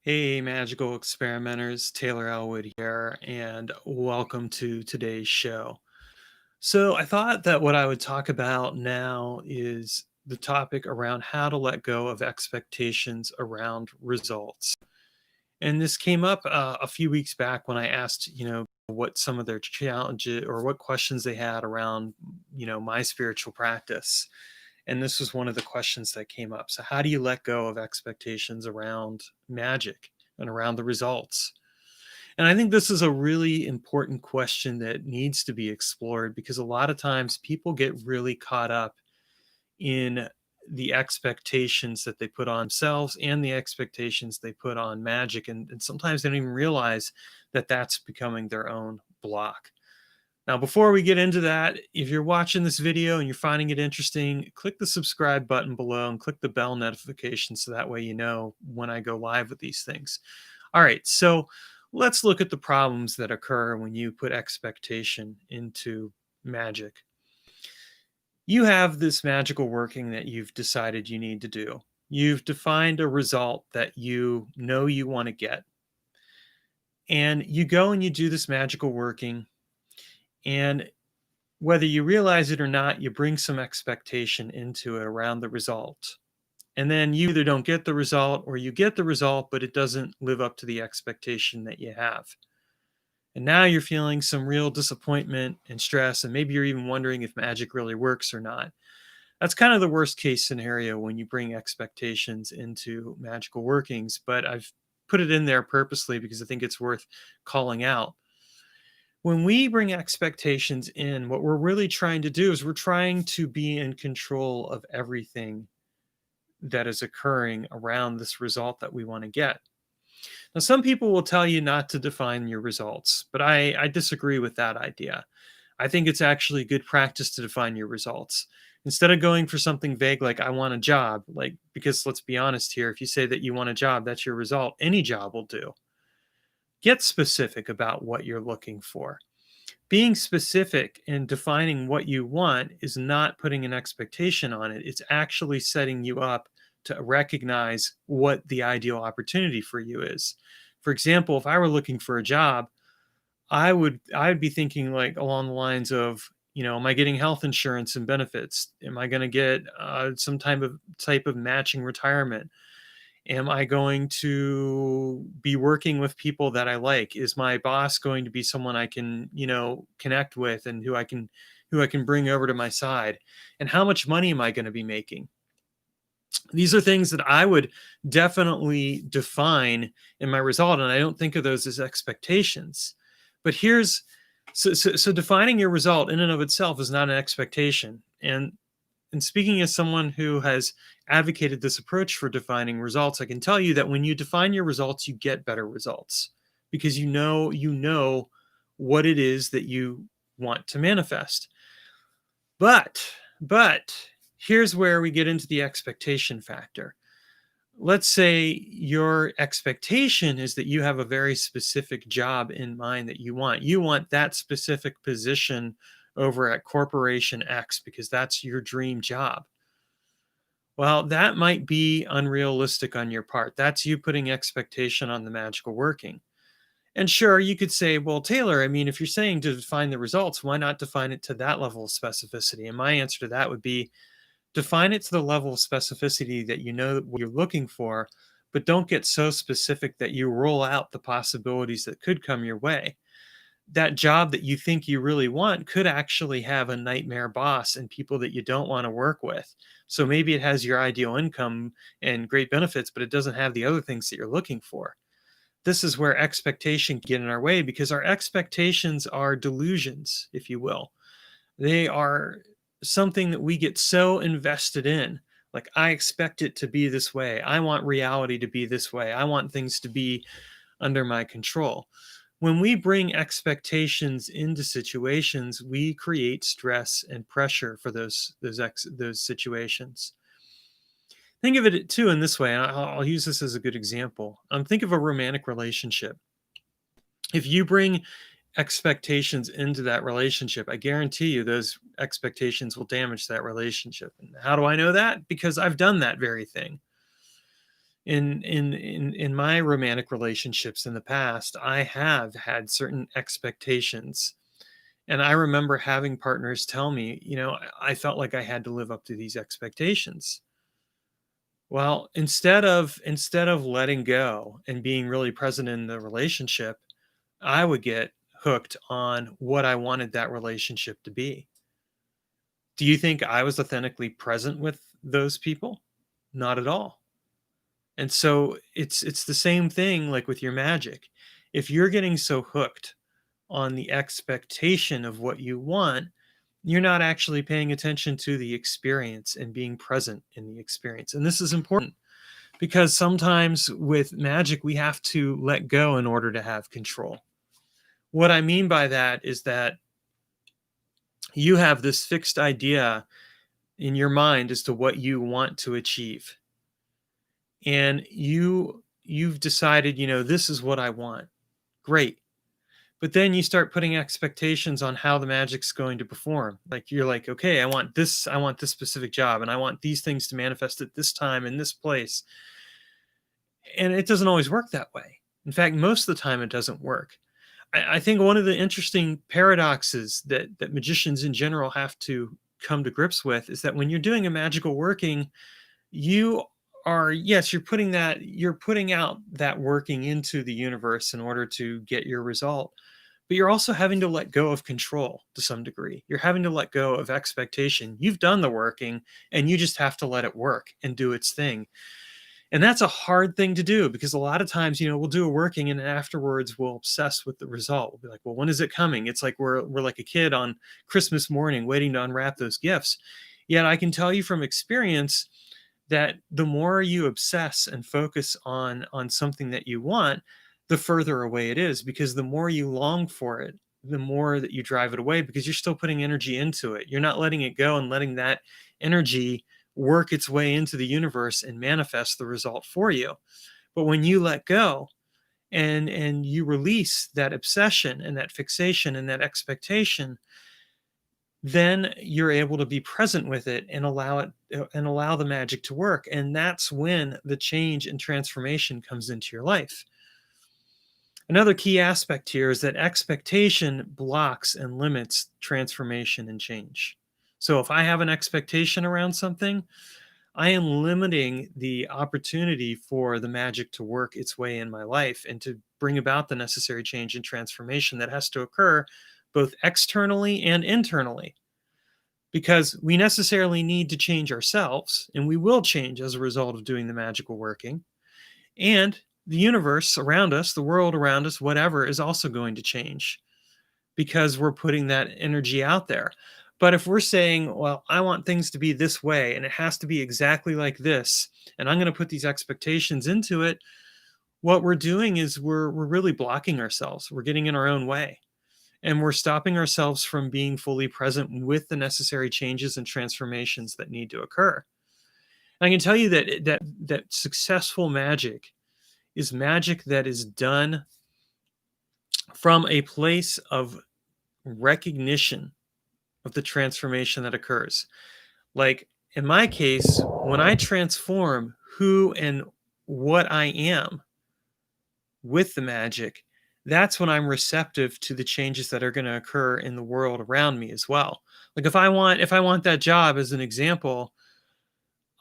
Hey, magical experimenters, Taylor Ellwood here, and welcome to today's show. So, I thought that what I would talk about now is the topic around how to let go of expectations around results. And this came up a few weeks back when I asked, what some of their challenges or what questions they had around, my spiritual practice. And this was one of the questions that came up. So, how do you let go of expectations around magic and around the results? And I think this is a really important question that needs to be explored because a lot of times people get really caught up in the expectations that they put on themselves and the expectations they put on magic. And sometimes they don't even realize that that's becoming their own block. Now, before we get into that, if you're watching this video and you're finding it interesting, click the subscribe button below and click the bell notification so that way you know when I go live with these things. All right, so let's look at the problems that occur when you put expectation into magic. You have this magical working that you've decided you need to do. You've defined a result that you know you want to get. And you go and you do this magical working. And whether you realize it or not, you bring some expectation into it around the result. And then you either don't get the result or you get the result, but it doesn't live up to the expectation that you have. And now you're feeling some real disappointment and stress, and maybe you're even wondering if magic really works or not. That's kind of the worst case scenario when you bring expectations into magical workings, but I've put it in there purposely because I think it's worth calling out. When we bring expectations in, what we're really trying to do is we're trying to be in control of everything that is occurring around this result that we want to get. Now, some people will tell you not to define your results, but I disagree with that idea. I think it's actually good practice to define your results. Instead of going for something vague like, I want a job, like, because let's be honest here, if you say that you want a job, that's your result. Any job will do. Get specific about what you're looking for. Being specific and defining what you want is not putting an expectation on it. It's actually setting you up to recognize what the ideal opportunity for you is. For example, if I were looking for a job, I would be thinking like along the lines of, am I getting health insurance and benefits? Am I going to get some type of matching retirement? Am I going to be working with people that I like? Is my boss going to be someone I can, connect with and who I can bring over to my side? And how much money am I going to be making? These are things that I would definitely define in my result, and I don't think of those as expectations. But so defining your result in and of itself is not an expectation. And speaking as someone who has advocated this approach for defining results, I can tell you that when you define your results, you get better results because you know what it is that you want to manifest. But here's where we get into the expectation factor. Let's say your expectation is that you have a very specific job in mind that you want. You want that specific position over at Corporation X because that's your dream job. Well, that might be unrealistic on your part. That's you putting expectation on the magical working. And sure, you could say, well, Taylor, I mean, if you're saying to define the results, why not define it to that level of specificity? And my answer to that would be define it to the level of specificity that you know what you're looking for, but don't get so specific that you roll out the possibilities that could come your way. That job that you think you really want could actually have a nightmare boss and people that you don't want to work with. So maybe it has your ideal income and great benefits, but it doesn't have the other things that you're looking for. This is where expectation can get in our way because our expectations are delusions, if you will. They are something that we get so invested in. Like, I expect it to be this way. I want reality to be this way. I want things to be under my control. When we bring expectations into situations, we create stress and pressure for those situations. Think of it too in this way, and I'll use this as a good example. Think of a romantic relationship. If you bring expectations into that relationship, I guarantee you those expectations will damage that relationship. And how do I know that? Because I've done that very thing. In my romantic relationships in the past, I have had certain expectations. And I remember having partners tell me, I felt like I had to live up to these expectations. Well, instead of letting go and being really present in the relationship, I would get hooked on what I wanted that relationship to be. Do you think I was authentically present with those people? Not at all. And so it's the same thing like with your magic. If you're getting so hooked on the expectation of what you want, you're not actually paying attention to the experience and being present in the experience. And this is important because sometimes with magic, we have to let go in order to have control. What I mean by that is that you have this fixed idea in your mind as to what you want to achieve. And you've decided, this is what I want. Great. But then you start putting expectations on how the magic's going to perform. Like you're like, okay, I want this specific job, and I want these things to manifest at this time in this place. And it doesn't always work that way. In fact, most of the time it doesn't work. I think one of the interesting paradoxes that magicians in general have to come to grips with is that when you're doing a magical working, you are, yes, you're putting out that working into the universe in order to get your result, but you're also having to let go of control to some degree. You're having to let go of expectation. You've done the working, and you just have to let it work and do its thing. And that's a hard thing to do because a lot of times, we'll do a working and afterwards we'll obsess with the result. We'll be like, well, when is it coming? It's like we're like a kid on Christmas morning waiting to unwrap those gifts. Yet I can tell you from experience that the more you obsess and focus on something that you want, the further away it is, because the more you long for it, the more that you drive it away, because you're still putting energy into it. You're not letting it go and letting that energy work its way into the universe and manifest the result for you. But when you let go and you release that obsession and that fixation and that expectation, then you're able to be present with it and allow the magic to work. And that's when the change and transformation comes into your life. Another key aspect here is that expectation blocks and limits transformation and change. So if I have an expectation around something, I am limiting the opportunity for the magic to work its way in my life and to bring about the necessary change and transformation that has to occur both externally and internally. Because we necessarily need to change ourselves, and we will change as a result of doing the magical working. And the universe around us, the world around us, whatever, is also going to change because we're putting that energy out there. But if we're saying, well, I want things to be this way and it has to be exactly like this, and I'm going to put these expectations into it, what we're doing is we're really blocking ourselves. We're getting in our own way, and we're stopping ourselves from being fully present with the necessary changes and transformations that need to occur. And I can tell you that successful magic is magic that is done from a place of recognition of the transformation that occurs. Like in my case, when I transform who and what I am with the magic, that's when I'm receptive to the changes that are going to occur in the world around me as well. Like if I want that job as an example,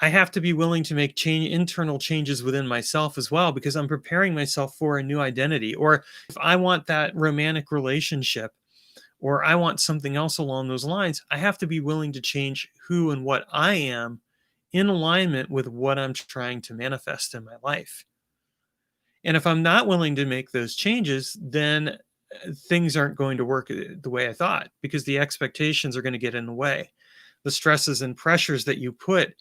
I have to be willing to make internal changes within myself as well, because I'm preparing myself for a new identity. Or if I want that romantic relationship, or I want something else along those lines, I have to be willing to change who and what I am in alignment with what I'm trying to manifest in my life. And if I'm not willing to make those changes, then things aren't going to work the way I thought, because the expectations are going to get in the way. The stresses and pressures that you put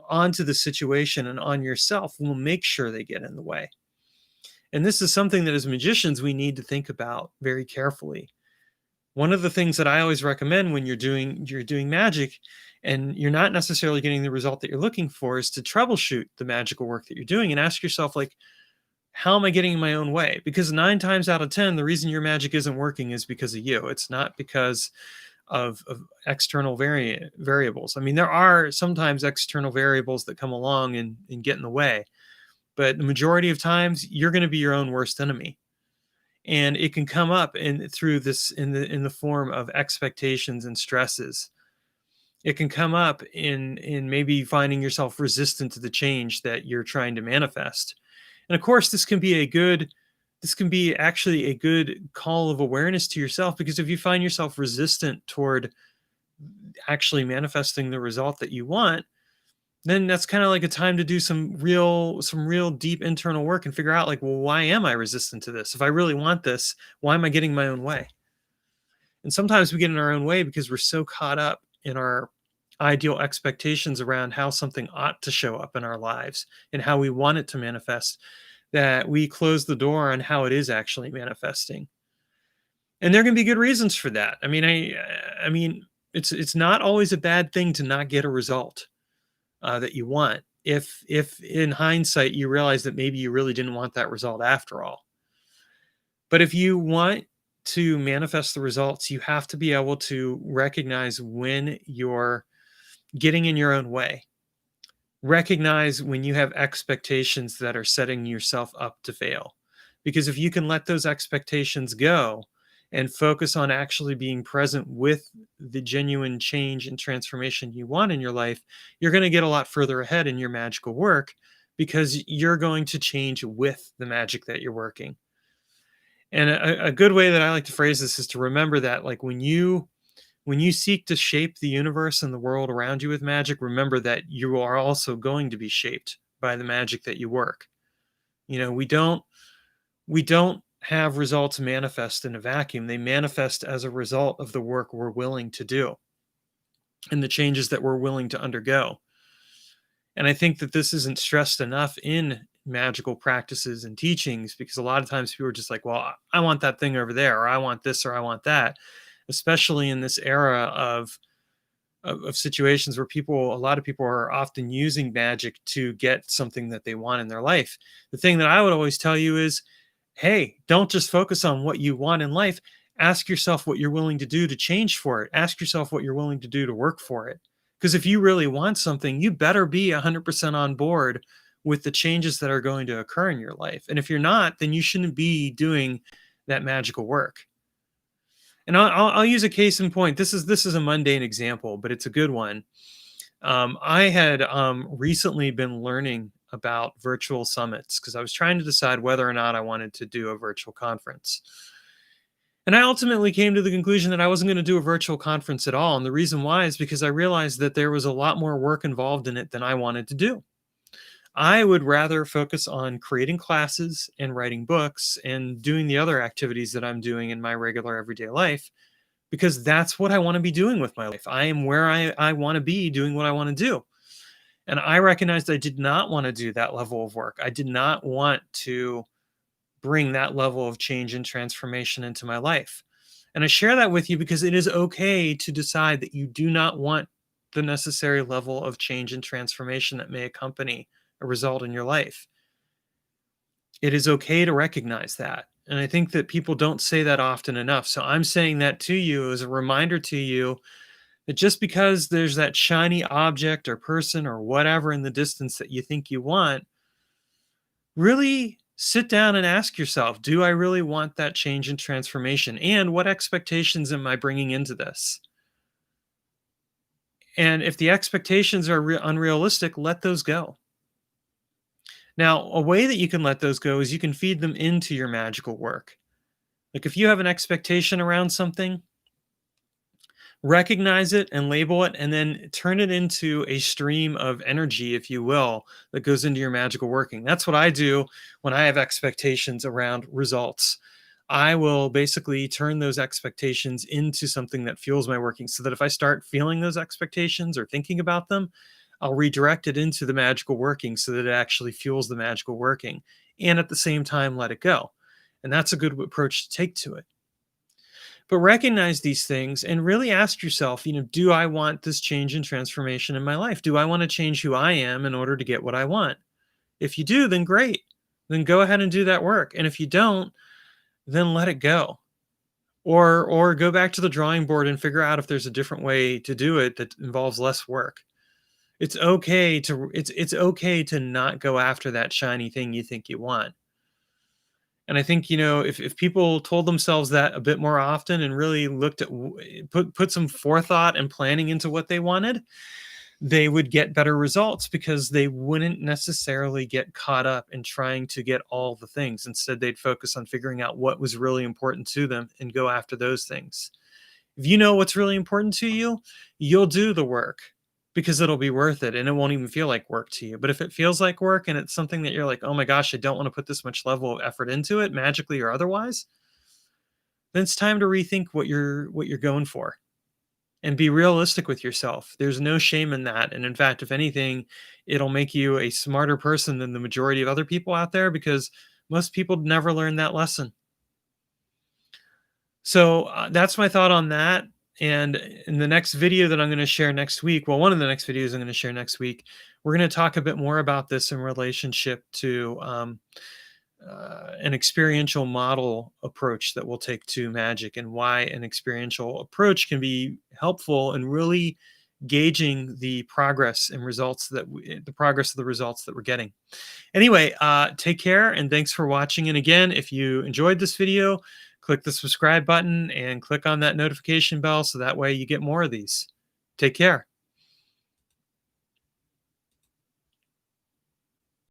onto the situation and on yourself will make sure they get in the way. And this is something that as magicians, we need to think about very carefully. One of the things that I always recommend when you're doing magic and you're not necessarily getting the result that you're looking for is to troubleshoot the magical work that you're doing and ask yourself, like, how am I getting in my own way? Because 9 times out of 10, the reason your magic isn't working is because of you. It's not because of external variables. I mean, there are sometimes external variables that come along and get in the way, but the majority of times you're going to be your own worst enemy. And it can come up in through this in the form of expectations and stresses. It can come up in maybe finding yourself resistant to the change that you're trying to manifest. And of course, this can be actually a good call of awareness to yourself, because if you find yourself resistant toward actually manifesting the result that you want, then that's kind of like a time to do some real deep internal work and figure out, like, well, why am I resistant to this? If I really want this, why am I getting my own way? And sometimes we get in our own way because we're so caught up in our ideal expectations around how something ought to show up in our lives and how we want it to manifest, that we close the door on how it is actually manifesting. And there can be good reasons for that. I mean, it's not always a bad thing to not get a result that you want, if in hindsight you realize that maybe you really didn't want that result after all. But if you want to manifest the results, you have to be able to recognize when you're getting in your own way. Recognize when you have expectations that are setting yourself up to fail. Because if you can let those expectations go and focus on actually being present with the genuine change and transformation you want in your life, you're going to get a lot further ahead in your magical work, because you're going to change with the magic that you're working. And a good way that I like to phrase this is to remember that, like, when you seek to shape the universe and the world around you with magic, remember that you are also going to be shaped by the magic that you work. You know, we don't have results manifest in a vacuum. They manifest as a result of the work we're willing to do and the changes that we're willing to undergo. And I think that this isn't stressed enough in magical practices and teachings, because a lot of times people are just like, well, I want that thing over there, or I want this, or I want that, especially in this era of situations where a lot of people are often using magic to get something that they want in their life. The thing that I would always tell you is, hey, don't just focus on what you want in life. Ask yourself what you're willing to do to change for it. Ask yourself what you're willing to do to work for it. Because if you really want something, you better be 100% on board with the changes that are going to occur in your life. And if you're not, then you shouldn't be doing that magical work. And I'll use a case in point. This is a mundane example, but it's a good one. I had recently been learning about virtual summits because I was trying to decide whether or not I wanted to do a virtual conference. And I ultimately came to the conclusion that I wasn't going to do a virtual conference at all. And the reason why is because I realized that there was a lot more work involved in it than I wanted to do. I would rather focus on creating classes and writing books and doing the other activities that I'm doing in my regular everyday life, because that's what I want to be doing with my life. I am where I want to be doing what I want to do. And I recognized I did not want to do that level of work. I did not want to bring that level of change and transformation into my life. And I share that with you because it is okay to decide that you do not want the necessary level of change and transformation that may accompany a result in your life. It is okay to recognize that. And I think that people don't say that often enough. So I'm saying that to you as a reminder to you that just because there's that shiny object or person or whatever in the distance that you think you want, really sit down and ask yourself, do I really want that change and transformation? And what expectations am I bringing into this? And if the expectations are unrealistic, let those go. Now, a way that you can let those go is you can feed them into your magical work. Like, if you have an expectation around something, recognize it and label it, and then turn it into a stream of energy, if you will, that goes into your magical working. That's what I do when I have expectations around results. I will basically turn those expectations into something that fuels my working, so that if I start feeling those expectations or thinking about them, I'll redirect it into the magical working so that it actually fuels the magical working, and at the same time let it go. And that's a good approach to take to it. But recognize these things and really ask yourself, do I want this change and transformation in my life? Do I want to change who I am in order to get what I want? If you do, then great. Then go ahead and do that work. And if you don't, then let it go. Or go back to the drawing board and figure out if there's a different way to do it that involves less work. It's okay to not go after that shiny thing you think you want. And I think, if people told themselves that a bit more often and really looked at put some forethought and planning into what they wanted, they would get better results because they wouldn't necessarily get caught up in trying to get all the things. Instead, they'd focus on figuring out what was really important to them and go after those things. If you know what's really important to you, you'll do the work because it'll be worth it and it won't even feel like work to you. But if it feels like work and it's something that you're like, oh my gosh, I don't want to put this much level of effort into it, magically or otherwise, then it's time to rethink what you're going for and be realistic with yourself. There's no shame in that. And in fact, if anything, it'll make you a smarter person than the majority of other people out there because most people never learn that lesson. So that's my thought on that. And in the next video that I'm going to share next week, well, one of the next videos I'm going to share next week, we're going to talk a bit more about this in relationship to an experiential model approach that we'll take to magic and why an experiential approach can be helpful in really gauging the progress and the progress of the results that we're getting. Anyway, take care and thanks for watching. And again, if you enjoyed this video, click the subscribe button and click on that notification bell so that way you get more of these. Take care.